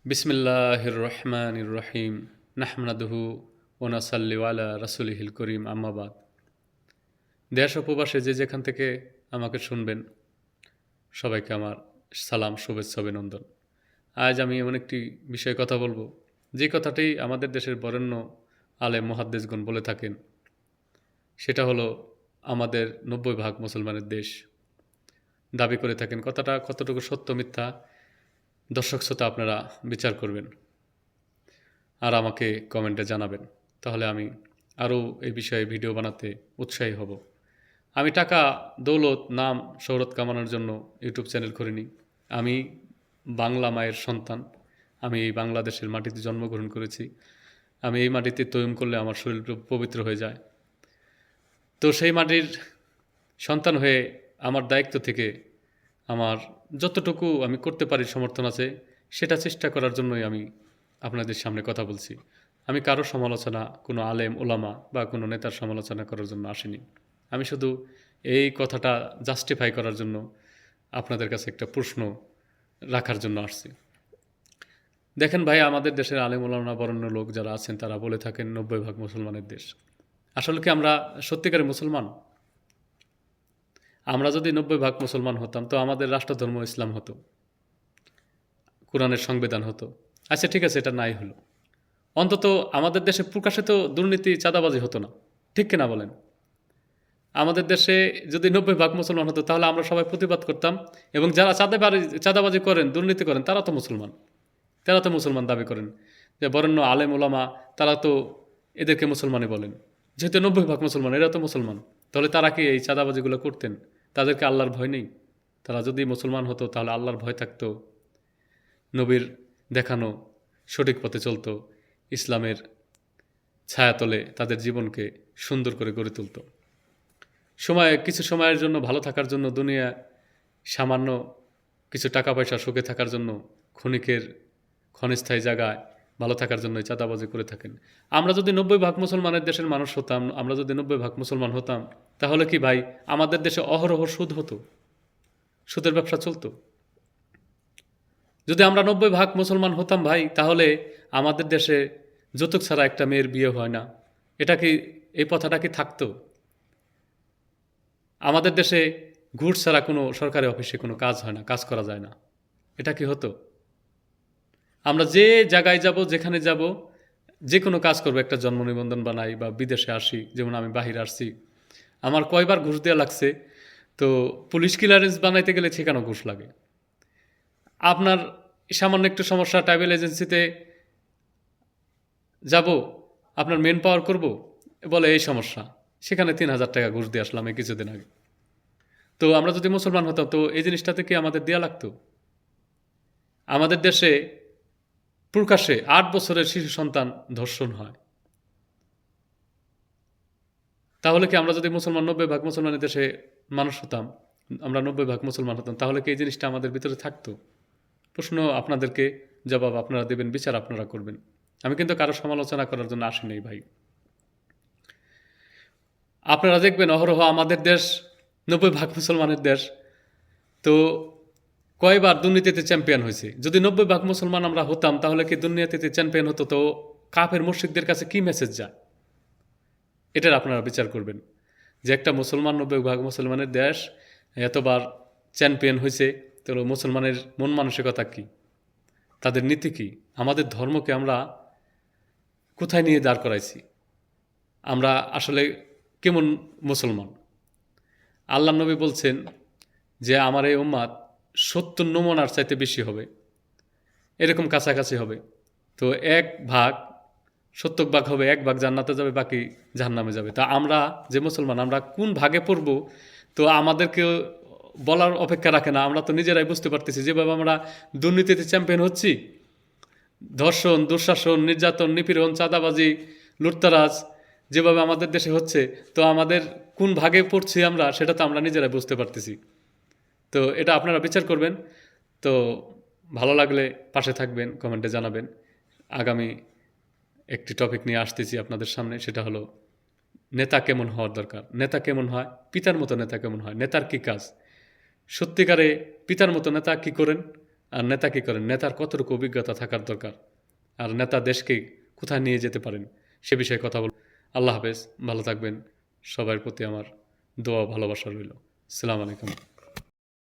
বিসমিল্লাহির রহমানির রহিম নাহমাদুহু ওয়া নাসাল্লি আলা রাসূলিহিল করিম আম্মা বাদ। দেশ ও প্রবাসে যে যেখান থেকে আমাকে শুনবেন সবাইকে আমার সালাম, শুভেচ্ছা, অভিনন্দন। আজ আমি এমন একটি বিষয়ে কথা বলবো যে কথাটি আমাদের দেশের বরেণ্য আলেম মুহাদ্দিসগণ বলে থাকেন, সেটা হলো আমাদের 90% মুসলমানের দেশ দাবি করে থাকেন। কথাটা কতটুকু সত্য মিথ্যা দর্শক শ্রোতা আপনারা বিচার করবেন আর আমাকে কমেন্টে জানাবেন। তাহলে আমি আরও এই বিষয়ে ভিডিও বানাতে উৎসাহী হব। আমি টাকা, দৌলত, নাম, শহরত কামানোর জন্য ইউটিউব চ্যানেল করিনি। আমি বাংলা মায়ের সন্তান। আমি এই বাংলাদেশের মাটিতে জন্মগ্রহণ করেছি। আমি এই মাটিতে তৈম করলে আমার শরীর পবিত্র হয়ে যায়। তো সেই মাটির সন্তান হয়ে আমার দায়িত্ব থেকে আমার যতটুকু আমি করতে পারি সমর্থন আছে, সেটা চেষ্টা করার জন্যই আমি আপনাদের সামনে কথা বলছি। আমি কারো সমালোচনা, কোনো আলেম ওলামা বা কোনো নেতার সমালোচনা করার জন্য আসিনি। আমি শুধু এই কথাটা জাস্টিফাই করার জন্য আপনাদের কাছে একটা প্রশ্ন রাখার জন্য আসছি। দেখেন ভাই, আমাদের দেশের আলেম ওলামা বরেণ্য লোক যারা আছেন তারা বলে থাকেন 90% মুসলমানের দেশ। আসলে কি আমরা সত্যিকারের মুসলমান? আমরা যদি 90% মুসলমান হতাম তো আমাদের রাষ্ট্রধর্ম ইসলাম হতো, কোরআনের সংবিধান হতো। আচ্ছা ঠিক আছে, এটা নাই হলো, অন্তত আমাদের দেশে প্রকাশিত দুর্নীতি, চাঁদাবাজি হতো না। ঠিক কিনা বলেন? আমাদের দেশে যদি 90% মুসলমান হতো তাহলে আমরা সবাই প্রতিবাদ করতাম, এবং যারা চাঁদাবাজি করেন, দুর্নীতি করেন, তারা তো মুসলমান, তারা তো মুসলমান দাবি করেন। যে বরেণ্য আলেম ওলামা তারা তো এদেরকে মুসলমানই বলেন, যেহেতু 90% মুসলমান, এরা তো মুসলমান। তাহলে তারা কি এই চাঁদাবাজিগুলো করতেন? তাদেরকে আল্লাহর ভয় নেই? তারা যদি মুসলমান হতো তাহলে আল্লাহর ভয় থাকতো, নবীর দেখানো সঠিক পথে চলতো, ইসলামের ছায়াতলে তাদের জীবনকে সুন্দর করে গড়ে তুলত। কিছু সময়ের জন্য ভালো থাকার জন্য, দুনিয়া সামান্য কিছু টাকা পয়সা সুখে থাকার জন্য, ক্ষণস্থায়ী জায়গায় ভালো থাকার জন্য চাঁদাবাজি করে থাকেন। আমরা যদি 90% মুসলমানের দেশের মানুষ হতাম, আমরা যদি 90% মুসলমান হতাম, তাহলে কি ভাই আমাদের দেশে অহরহ সুদ হতো, সুদের ব্যবসা চলতো? যদি আমরা 90% মুসলমান হতাম ভাই, তাহলে আমাদের দেশে যৌতুক ছাড়া একটা মেয়ের বিয়ে হয় না। এটা কি, এই প্রথাটা কি থাকতো? আমাদের দেশে ঘুষ ছাড়া কোনো সরকারি অফিসে কোনো কাজ হয় না, কাজ করা যায় না। এটা কি হতো? আমরা যে জায়গায় যাব, যেখানে যাব, যে কোনো কাজ করবো, একটা জন্ম নিবন্ধন বানাই বা বিদেশে আসি, যেমন আমি বাহিরে আসছি, আমার কয়বার ঘুষ দেওয়া লাগছে। তো পুলিশ ক্লিয়ারেন্স বানাইতে গেলে সেখানেও ঘুষ লাগে। আপনার সামান্য একটু সমস্যা, ট্রাভেল এজেন্সিতে যাব, আপনার মেন পাওয়ার করব, বলে এই সমস্যা, সেখানে 3,000 টাকা ঘুষ দিয়ে আসলাম এই কিছুদিন আগে। তো আমরা যদি মুসলমান হতাম তো এই জিনিসটাতে কি আমাদের দেয়া লাগতো? আমাদের দেশে প্রকাশ্যে 8 বছরের শিশু সন্তান ধর্ষণ হয়। তাহলে কি আমরা যদি মুসলমান 90% মুসলমানের দেশে মানুষ হতাম, আমরা 90% মুসলমান হতাম, তাহলে কি এই জিনিসটা আমাদের ভিতরে থাকতো? প্রশ্ন আপনাদেরকে, জবাব আপনারা দেবেন, বিচার আপনারা করবেন। আমি কিন্তু কারো সমালোচনা করার জন্য আসি নাই ভাই। আপনারা দেখবেন অহরহ আমাদের দেশ 90% মুসলমানের দেশ, তো কয়বার দুর্নীতিতে চ্যাম্পিয়ন হয়েছে। যদি 90% মুসলমান আমরা হতাম তাহলে কি দুর্নীতিতে চ্যাম্পিয়ন হতো? তো কাফের মুশরিকদের কাছে কি মেসেজ যায়, এটার আপনারা বিচার করবেন। যে একটা মুসলমান, 90% মুসলমানের দেশ এতবার চ্যাম্পিয়ন হয়েছে, তো মুসলমানের মন মানসিকতা কী, তাদের নীতি কী, আমাদের ধর্মকে আমরা কোথায় নিয়ে দাঁড় করাইছি, আমরা আসলে কেমন মুসলমান? আল্লাহ নবী বলছেন যে আমার এই উম্মাত 70 নমুনার চাইতে বেশি হবে, এরকম কাছাকাছি হবে। তো 70 ভাগ হবে, 1 ভাগ জান্নাতে যাবে, বাকি জাহান্নামে যাবে। তা আমরা যে মুসলমান, আমরা কোন ভাগে পড়ব? তো আমাদেরকে বলার অপেক্ষা রাখে না, আমরা তো নিজেরাই বুঝতে পারতেছি। যেভাবে আমরা দুর্নীতিতে চ্যাম্পিয়ন হচ্ছি, ধর্ষণ, দুঃশাসন, নির্যাতন, নিপীড়ন, চাঁদাবাজি, লুটতারাজ যেভাবে আমাদের দেশে হচ্ছে, তো আমাদের কোন ভাগে পড়ছি আমরা, সেটা তো আমরা নিজেরাই বুঝতে পারতেছি। তো এটা আপনারা বিচার করবেন। তো ভালো লাগলে পাশে থাকবেন, কমেন্টে জানাবেন। আগামী একটি টপিক নিয়ে আসতেছি আপনাদের সামনে, সেটা হলো নেতা কেমন হওয়ার দরকার। নেতা কেমন হয়? পিতার মতো নেতা কেমন হয়? নেতার কী কাজ? সত্যিকারে পিতার মতো নেতা কী করেন? আর নেতা কী করেন, নেতার কতটুকু অভিজ্ঞতা থাকার দরকার, আর নেতা দেশকে কোথায় নিয়ে যেতে পারেন সে বিষয়ে কথা বল। আল্লাহ হাফেজ, ভালো থাকবেন। সবার প্রতি আমার দোয়া ভালোবাসা রইল। আসসালামু আলাইকুম।